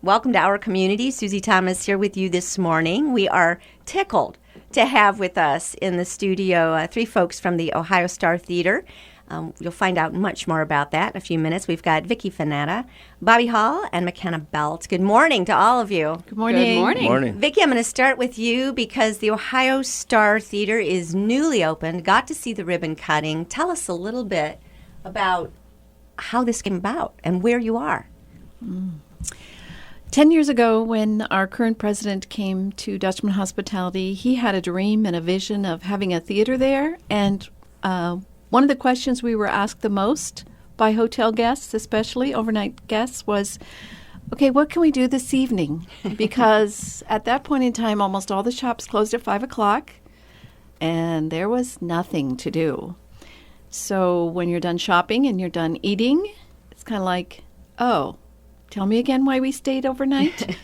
Welcome to our community. Susie Thomas here with you this morning. We are tickled to have with us in the studio three folks from the Ohio Star Theater. You'll find out much more about that in a few minutes. We've got Vicki Fanata, Bobby Hall, and McKenna Belt. Good morning to all of you. Good morning. Good morning. Morning. Vicki, I'm going to start with you because the Ohio Star Theater is newly opened. Got to see the ribbon cutting. Tell us a little bit about how this came about and where you are. 10 years ago, when our current president came to Dutchman Hospitality, he had a dream and a vision of having a theater there. And one of the questions we were asked the most by hotel guests, especially overnight guests, was, okay, what can we do this evening? Because at that point in time, almost all the shops closed at 5 o'clock, and there was nothing to do. So when you're done shopping and you're done eating, it's kind of like, oh, tell me again why we stayed overnight.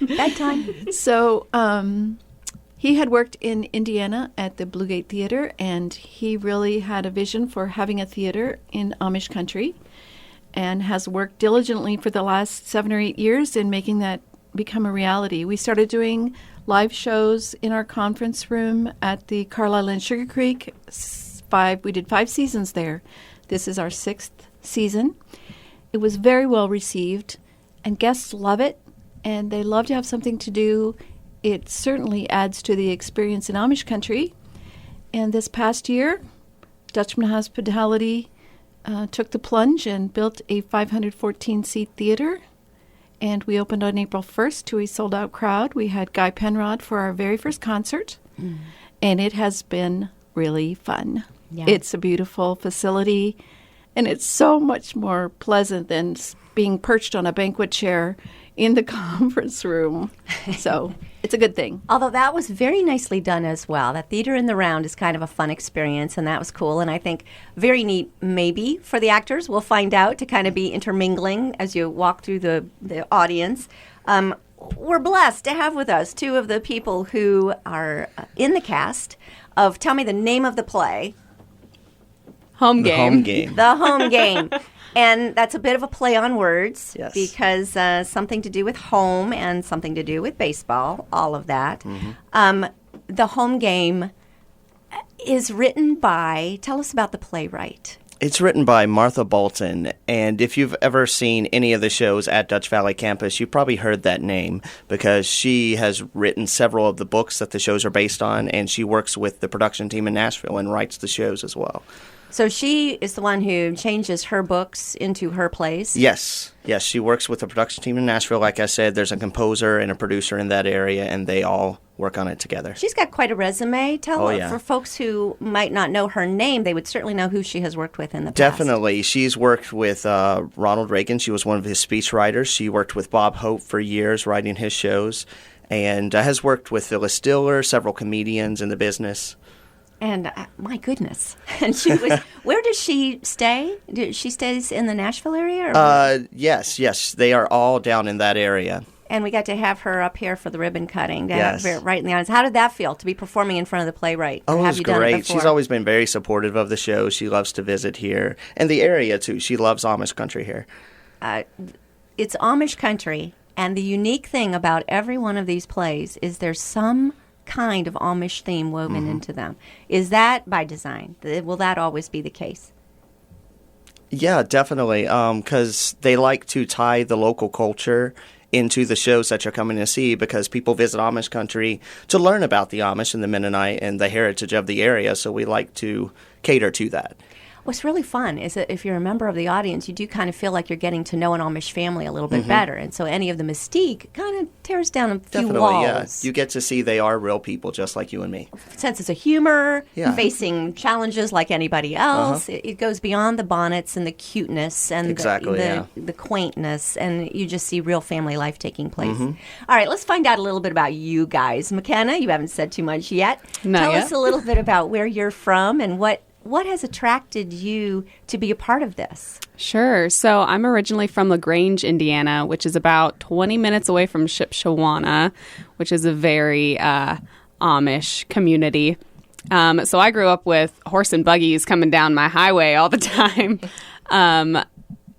Bedtime. So he had worked in Indiana at the Blue Gate Theater, and he really had a vision for having a theater in Amish country and has worked diligently for the last 7 or 8 years in making that become a reality. We started doing live shows in our conference room at the Carlisle and Sugar Creek. We did 5 seasons there. This is our 6th season. It was very well received, and guests love it, and they love to have something to do. It certainly adds to the experience in Amish country. And this past year, Dutchman Hospitality took the plunge and built a 514-seat theater, and we opened on April 1st to a sold-out crowd. We had Guy Penrod for our very first concert, and it has been really fun. Yeah. It's a beautiful facility. And it's so much more pleasant than being perched on a banquet chair in the conference room. So it's a good thing. Although that was very nicely done as well. That theater in the round is kind of a fun experience, and that was cool. And I think very neat, maybe, for the actors. We'll find out, to kind of be intermingling as you walk through the audience. We're blessed to have with us two of the people who are in the cast of, tell me the name of the play. Home The game. home game. The Home Game. And that's a bit of a play on words, Yes. because something to do with home and something to do with baseball, all of that. The Home Game is written by, tell us about the playwright. It's written by Martha Bolton, and if you've ever seen any of the shows at Dutch Valley Campus, you've probably heard that name because she has written several of the books that the shows are based on, and she works with the production team in Nashville and writes the shows as well. So she is the one who changes her books into her plays? Yes, she works with the production team in Nashville. Like I said, there's a composer and a producer in that area, and they all work on it together. She's got quite a resume. Yeah. For folks who might not know her name, they would certainly know who she has worked with in the past. Definitely. She's worked with Ronald Reagan. She was one of his speechwriters. She worked with Bob Hope for years writing his shows, and has worked with Phyllis Diller, several comedians in the business. And my goodness. And she was, where does she stay? She stays in the Nashville area? Or Yes. They are all down in that area. And we got to have her up here for the ribbon cutting. Yes. Right in the audience. How did that feel, to be performing in front of the playwright? Oh, Or it have was you done it great. before? She's always been very supportive of the show. She loves to visit here. And the area, too. She loves Amish country here. It's Amish country. And the unique thing about every one of these plays is there's some kind of Amish theme woven into them. Is that by design? Will that always be the case? Yeah, definitely. Because they like to tie the local culture into the shows that you're coming to see, because people visit Amish country to learn about the Amish and the Mennonite and the heritage of the area. So we like to cater to that. What's really fun is that if you're a member of the audience, you do kind of feel like you're getting to know an Amish family a little bit better. And so any of the mystique kind of tears down a few Definitely, walls. yeah. You get to see they are real people just like you and me. Senses of humor, Yeah. facing challenges like anybody else. It goes beyond the bonnets and the cuteness and Exactly, the quaintness, and you just see real family life taking place. All right, let's find out a little bit about you guys. McKenna, you haven't said too much yet. Not Tell yet. us a little bit about where you're from and what has attracted you to be a part of this? Sure. So I'm originally from LaGrange, Indiana, which is about 20 minutes away from Shipshawana, which is a very Amish community. So I grew up with horse and buggies coming down my highway all the time.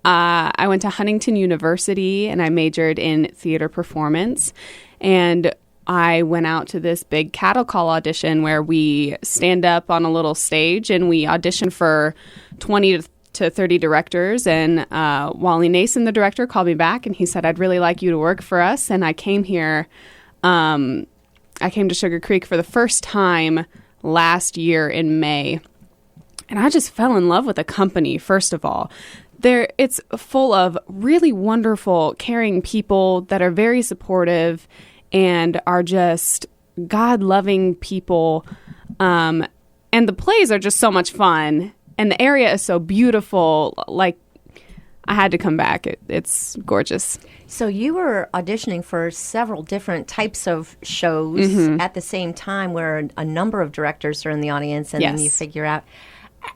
I went to Huntington University and I majored in theater performance. And I went out to this big cattle call audition where we stand up on a little stage and we audition for 20 to 30 directors. And Wally Nason, the director, called me back and he said, I'd really like you to work for us. And I came here. I came to Sugar Creek for the first time last year in May. And I just fell in love with the company, first of all. It's full of really wonderful, caring people that are very supportive and are just God-loving people. And the plays are just so much fun. And the area is so beautiful. Like, I had to come back. It's gorgeous. So you were auditioning for several different types of shows at the same time where a number of directors are in the audience and then you figure out.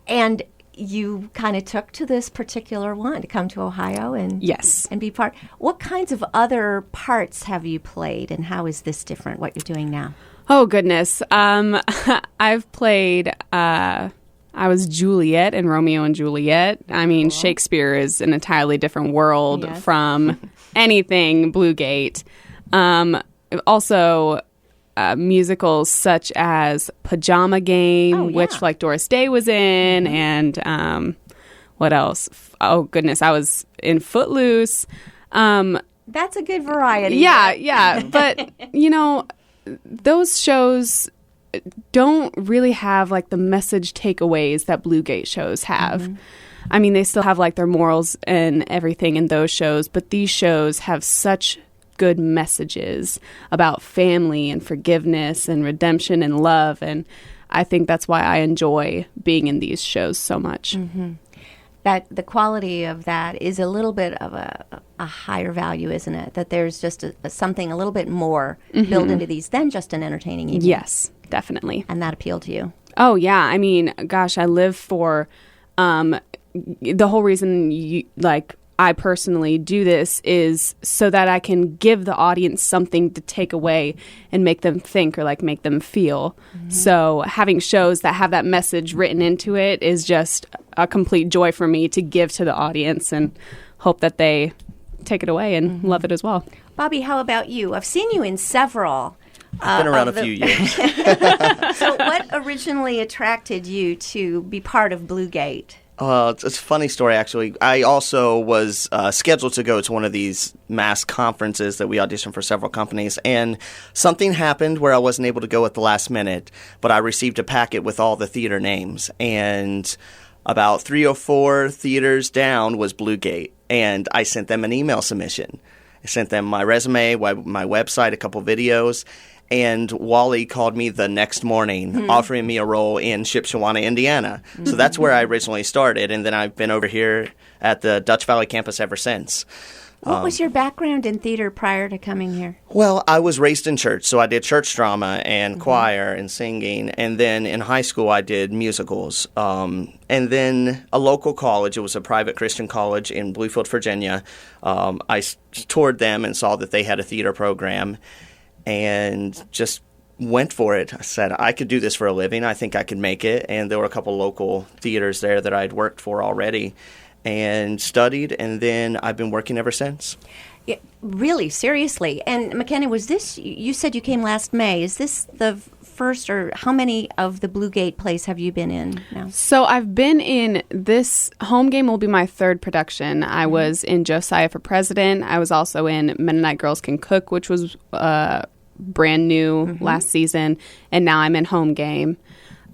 And you kind of took to this particular one to come to Ohio and and be part. What kinds of other parts have you played, and how is this different, what you're doing now? Oh, goodness. I've played, I was Juliet in Romeo and Juliet. I mean, Shakespeare is an entirely different world from anything Bluegate. Also, musicals such as Pajama Game, which like Doris Day was in, and what else? Oh goodness, I was in Footloose. That's a good variety. Yeah. But you know, those shows don't really have like the message takeaways that Bluegate shows have. I mean, they still have like their morals and everything in those shows, but these shows have such good messages about family and forgiveness and redemption and love. And I think that's why I enjoy being in these shows so much. That the quality of that is a little bit of a higher value, isn't it? That there's just something a little bit more built into these than just an entertaining evening. Yes, definitely. And that appealed to you. Oh, yeah. I mean, gosh, I live for the whole reason I personally do this is so that I can give the audience something to take away and make them think or like make them feel. So having shows that have that message written into it is just a complete joy for me to give to the audience and hope that they take it away and love it as well. Bobby, how about you? I've seen you in several. I've been around a few years. So what originally attracted you to be part of Bluegate? It's a funny story, actually. I also was scheduled to go to one of these mass conferences that we auditioned for several companies, and something happened where I wasn't able to go at the last minute, but I received a packet with all the theater names, and about 3 or 4 theaters down was Bluegate, and I sent them an email submission. I sent them my resume, my website, a couple videos, and Wally called me the next morning offering me a role in Shipshewana, Indiana. So that's where I originally started, and then I've been over here at the Dutch Valley campus ever since. What was your background in theater prior to coming here? Well, I was raised in church, so I did church drama and choir and singing, and then in high school I did musicals. And then a local college, it was a private Christian college in Bluefield, Virginia. I toured them and saw that they had a theater program, and just went for it. I said, I could do this for a living. I think I could make it. And there were a couple local theaters there that I'd worked for already and studied, and then I've been working ever since. Yeah, really, seriously. And McKenna, was this, you said you came last May. Is this the first, or how many of the Bluegate plays have you been in now? So I've been in, this Home Game will be my 3rd production. I was in Josiah for President. I was also in Mennonite Girls Can Cook, which was brand new last season, and now I'm in Home Game.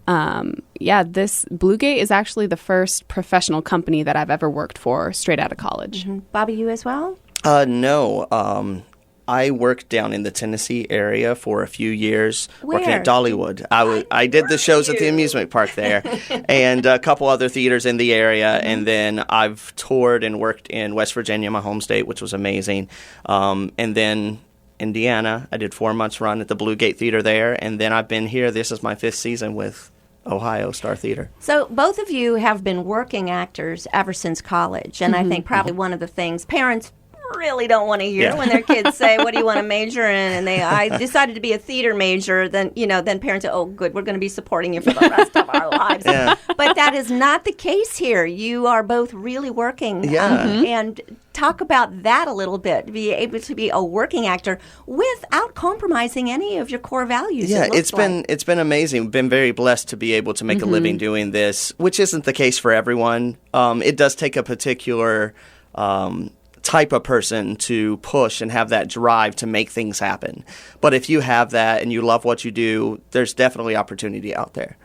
This Bluegate is actually the first professional company that I've ever worked for straight out of college. Bobby, you as well? No. I worked down in the Tennessee area for a few years, working Where? at Dollywood. I did the shows at the amusement park there, and a couple other theaters in the area. And then I've toured and worked in West Virginia, my home state, which was amazing. And then Indiana, I did 4 months run at the Bluegate Theater there, and then I've been here. This is my 5th season with Ohio Star Theater. So both of you have been working actors ever since college, and I think probably one of the things parents really don't want to hear Yeah. when their kids say, "What do you want to major in?" And I decided to be a theater major. Then then parents say, "Oh, good, we're going to be supporting you for the rest of our lives." Yeah. But that is not the case here. You are both really working. Yeah. And talk about that a little bit. To be able to be a working actor without compromising any of your core values. Yeah, it looks it's been amazing. We've been very blessed to be able to make a living doing this, which isn't the case for everyone. It does take a particular type of person to push and have that drive to make things happen. But if you have that and you love what you do, there's definitely opportunity out there.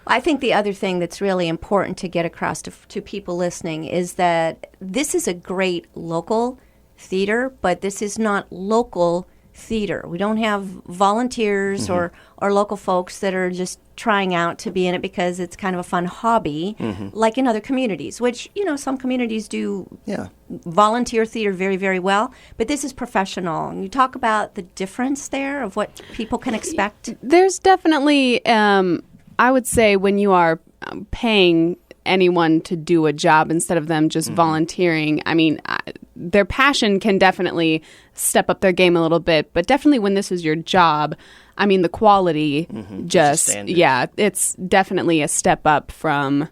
I think the other thing that's really important to get across to people listening is that this is a great local theater, but this is not local theater. We don't have volunteers or local folks that are just trying out to be in it because it's kind of a fun hobby, like in other communities, which, some communities do Yeah. volunteer theater very, very well, but this is professional. And you talk about the difference there of what people can expect. There's definitely, I would say, when you are paying anyone to do a job instead of them just volunteering, I mean, their passion can definitely step up their game a little bit, but definitely when this is your job, I mean, the quality standard. it's definitely a step up from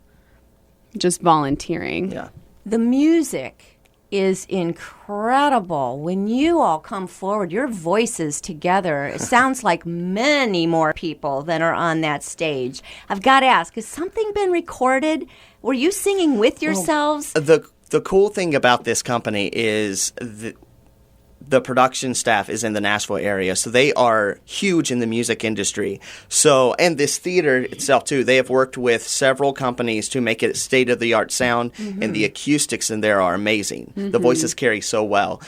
just volunteering. Yeah. The music is incredible. When you all come forward, your voices together, it sounds like many more people than are on that stage. I've got to ask, has something been recorded? Were you singing with yourselves? The cool thing about this company is the production staff is in the Nashville area, so they are huge in the music industry. So, and this theater itself too, they have worked with several companies to make it state-of-the-art sound, and the acoustics in there are amazing. The voices carry so well.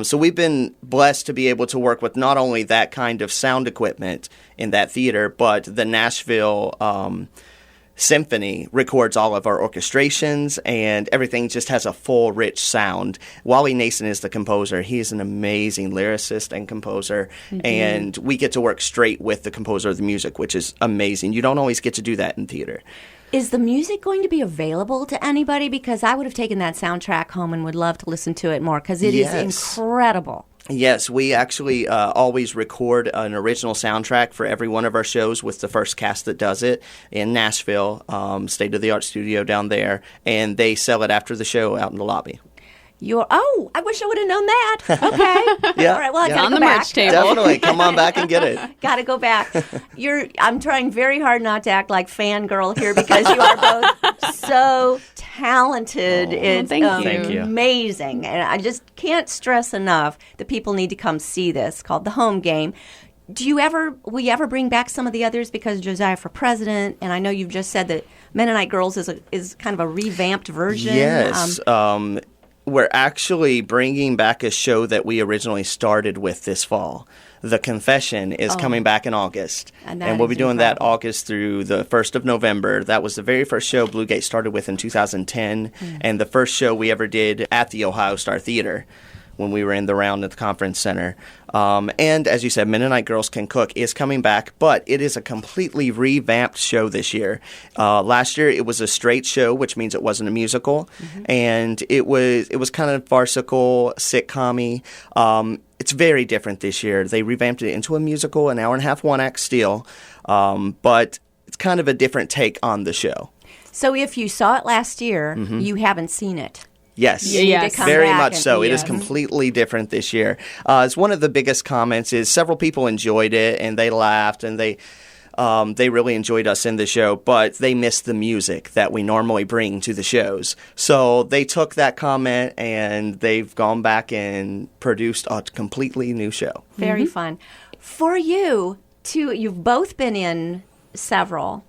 So we've been blessed to be able to work with not only that kind of sound equipment in that theater, but the Nashville Symphony records all of our orchestrations, and everything just has a full, rich sound. Wally Nason is the composer. He is an amazing lyricist and composer, and we get to work straight with the composer of the music, which is amazing. You don't always get to do that in theater. Is the music going to be available to anybody? Because I would have taken that soundtrack home and would love to listen to it more because it is incredible. Yes, we actually always record an original soundtrack for every one of our shows with the first cast that does it in Nashville, state-of-the-art studio down there, and they sell it after the show out in the lobby. I wish I would have known that. Okay. Yeah. All right, well, I Yeah. gotta On go the back. merch table. Definitely, come on back and get it. Got to go back. I'm trying very hard not to act like fangirl here because you are both so talented. It's thank you. Thank you. amazing. And I just can't stress enough that people need to come see this called The Home Game. Will you ever bring back some of the others because Josiah for President, and I know you've just said that Mennonite Girls is kind of a revamped version. Yes. We're actually bringing back a show that we originally started with this fall. The Confession is coming back in August. And we'll be is doing that incredible. August through the 1st of November. That was the very first show Blue Gate started with in 2010, and the first show we ever did at the Ohio Star Theater when we were in the round at the Conference Center. And as you said, Mennonite Girls Can Cook is coming back, but it is a completely revamped show this year. Last year it was a straight show, which means it wasn't a musical, and it was kind of farcical, sitcom-y. It's very different this year. They revamped it into a musical, an hour-and-a-half, one-act still, but it's kind of a different take on the show. So if you saw it last year, you haven't seen it. Yes, You need to come very back much and- so. It is Yes. completely different this year. It's one of the biggest comments is several people enjoyed it and they laughed and they really enjoyed us in the show, but they missed the music that we normally bring to the shows. So they took that comment and they've gone back and produced a completely new show. Very fun. For you, you've both been in several.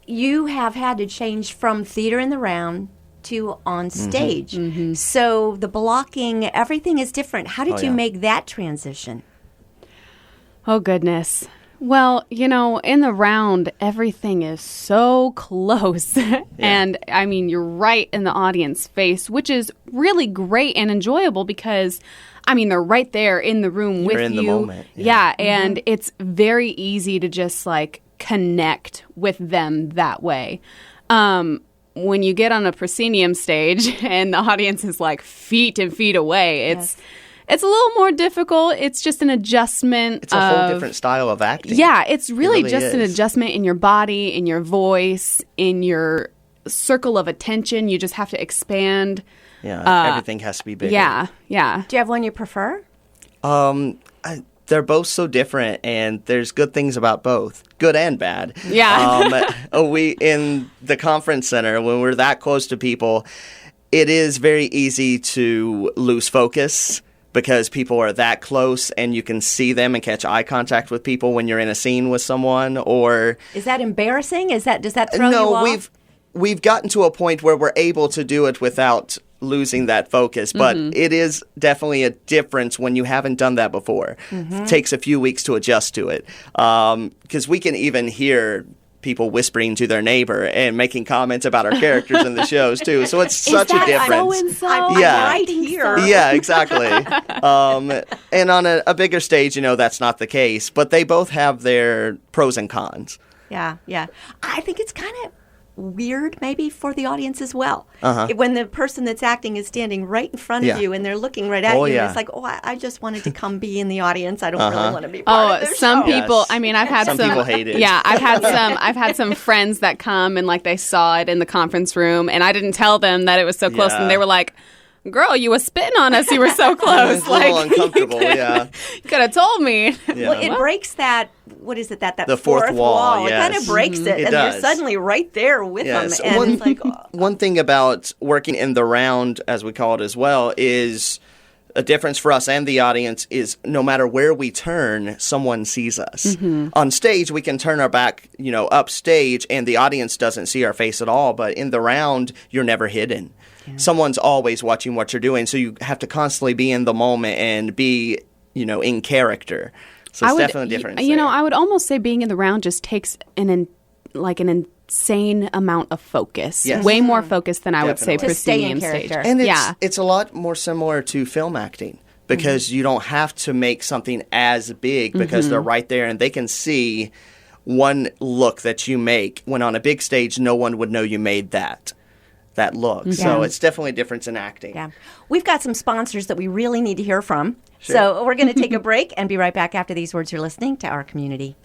You have had to change from theater in the round to on stage. So the blocking, everything is different. How did you yeah. make that transition? Oh, goodness. Well, in the round, everything is so close. And, I mean, you're right in the audience face, which is really great and enjoyable because, I mean, they're right there in the room with You're in you. the moment, Yeah, and it's very easy to just, connect with them that way. when you get on a proscenium stage and the audience is like feet and feet away, it's a little more difficult. It's just an adjustment. It's a whole different style of acting. Yeah, it's really just an is. adjustment in your body, in your voice, in your circle of attention. You just have to expand. Yeah, everything has to be bigger. Yeah. Do you have one you prefer? They're both so different, and there's good things about both, good and bad. Yeah. We in the conference center, when we're that close to people, it is very easy to lose focus because people are that close, and you can see them and catch eye contact with people when you're in a scene with someone. Or Is that embarrassing? Does that throw you off? we've gotten to a point where we're able to do it without losing that focus, but it is definitely a difference when you haven't done that before. It takes a few weeks to adjust to it, because we can even hear people whispering to their neighbor and making comments about our characters in the shows too. So it's such a difference. I'm Yeah. right here. Yeah, exactly. And on a bigger stage, that's not the case, but they both have their pros and cons. Yeah. I think it's kind of weird maybe for the audience as well. When the person that's acting is standing right in front Yeah. of you and they're looking right at Oh, you, yeah. and it's like, I just wanted to come be in the audience. I don't really want to be part of this some show. people. Yes. I mean, I've had Some people hate it. Yeah, I've had some friends that come and like they saw it in the conference room, and I didn't tell them that it was so close, Yeah. and they were like, "Girl, you were spitting on us. You were so close. It's a little uncomfortable, yeah. You could have told me." Yeah. Well, it breaks that. What is it? That The fourth wall, It kind of yes. breaks it, It and does. you're suddenly right there with Yes. them, and it's like, One thing about working in the round, as we call it as well, is a difference for us and the audience is no matter where we turn, someone sees us. On stage, we can turn our back, upstage, and the audience doesn't see our face at all. But in the round, you're never hidden. Someone's always watching what you're doing, so you have to constantly be in the moment and be, in character. So it's definitely a difference. there. I would almost say being in the round just takes an insane amount of focus. Yes. Way more focus than I would say Definitely. To stay in proscenium stage. character. And it's a lot more similar to film acting because you don't have to make something as big because they're right there and they can see one look that you make when on a big stage no one would know you made that look. So it's definitely a difference in acting. yeah. We've got some sponsors that we really need to hear from. So we're going to take a break and be right back after these words. You're listening to Our Community.